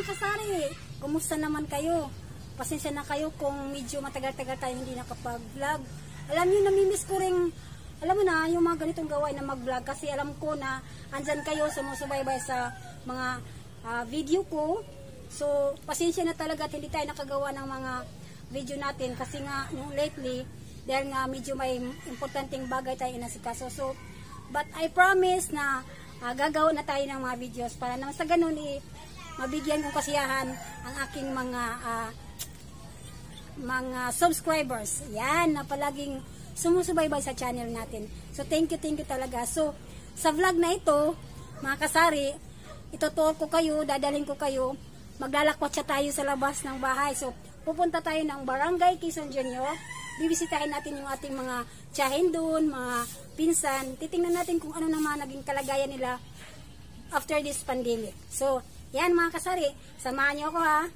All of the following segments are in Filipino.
mga kasari, kumusta naman kayo? Pasensya na kayo kung medyo matagal-tagal tayo hindi nakapag-vlog. Alam niyo, namimiss ko rin, alam mo na, yung mga ganitong gawain na mag-vlog kasi alam ko na andyan kayo sumusubaybay sa mga video ko. So, pasensya na talaga at hindi tayo nakagawa ng mga video natin kasi nga, lately, dahil nga medyo may importanteng bagay tayo inasikaso. So, but I promise na gagawa na tayo ng mga videos para naman sa ganun mabigyan kong kasiyahan ang aking mga subscribers. Yan, na palaging sumusubaybay sa channel natin. So, thank you talaga. So, sa vlog na ito, mga kasari, ituturo ko kayo, dadalhin ko kayo, maglalakwatsa tayo sa labas ng bahay. So, pupunta tayo ng Barangay Quezon Junior. Bibisitahin natin yung ating mga tiyahin doon, mga pinsan. Titingnan natin kung ano naman naging kalagayan nila after this pandemic. So, yan mga kasari, samahan niyo ako ha.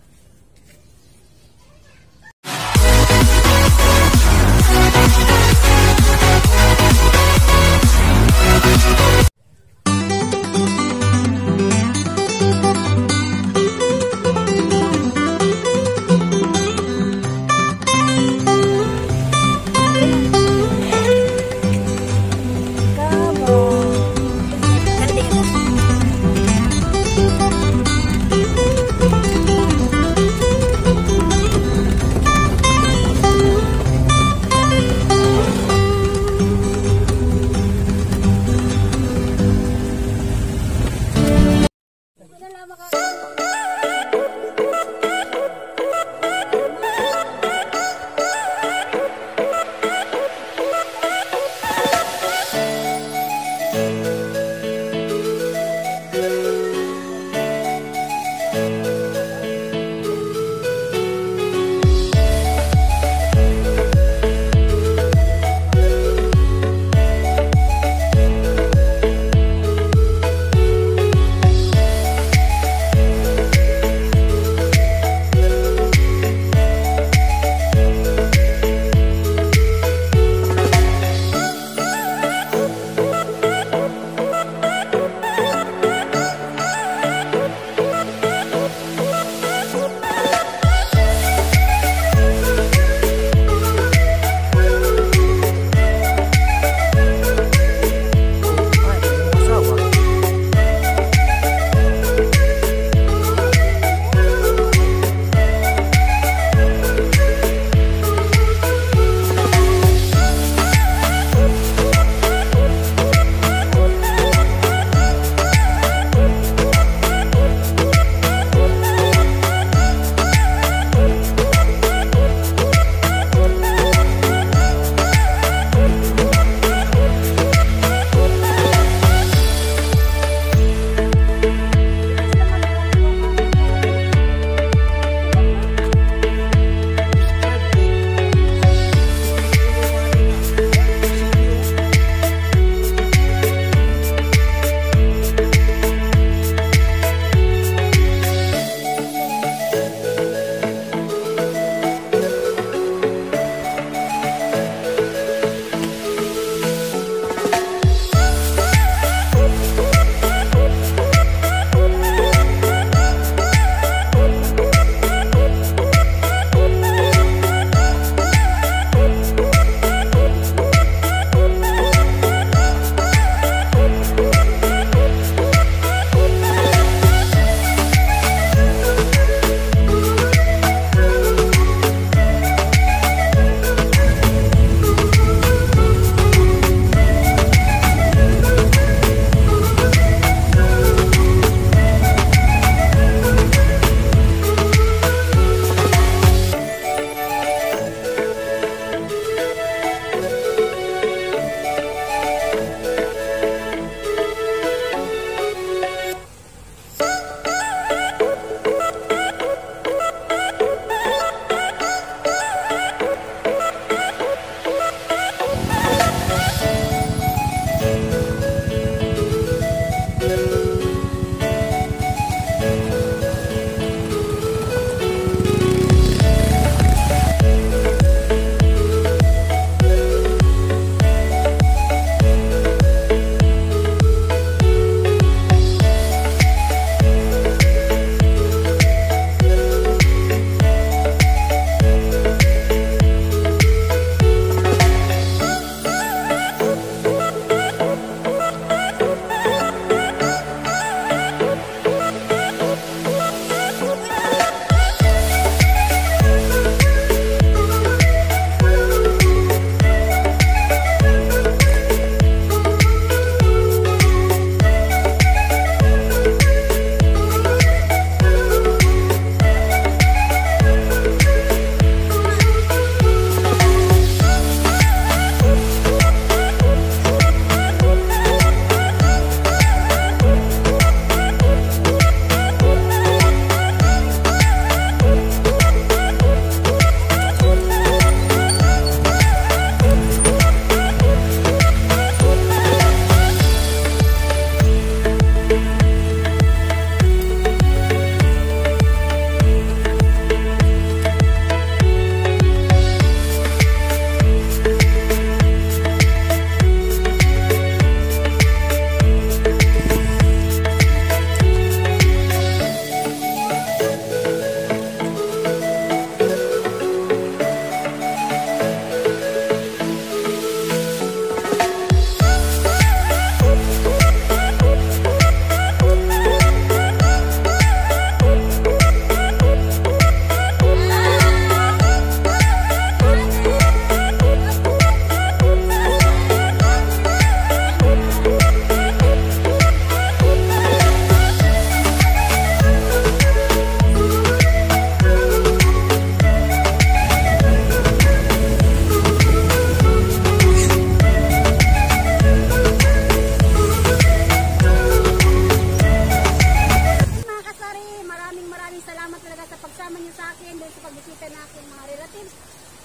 salamat talaga sa pagsama niyo sa akin doon sa pagbisita na aking mga relatives.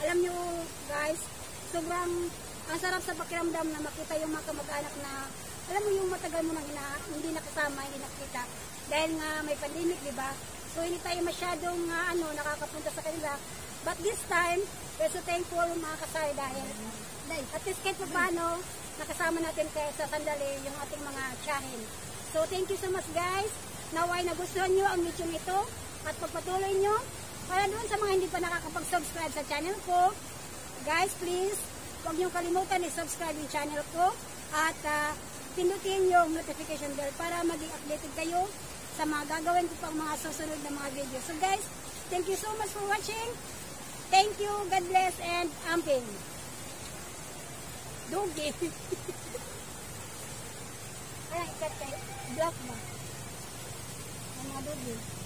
Alam niyo guys, sobrang ang sarap sa pakiramdam na makita yung mga kamag-anak na alam mo yung matagal mo nang hindi nakasama, hindi nakita. Dahil nga may pandemic, di ba? So hindi tayo masyadong nakakapunta sa kanila. But this time, we're so thankful mga kasari dahil at least kahit paano nakasama natin kaya sa sandali yung ating mga tiyahin. So thank you so much guys. Naway nagustuhan nyo ang video nito at pagpatuloy nyo para doon sa mga hindi pa nakakapag-subscribe sa channel ko. Guys, please, huwag nyo kalimutan i-subscribe yung channel ko at pindutin yung notification bell para maging updated kayo sa mga gagawin ko pang mga susunod na mga video. So guys, thank you so much for watching. Thank you, God bless, and amping. Dogi. Ay, ikat kayo. Black ba? Ang mga dogi.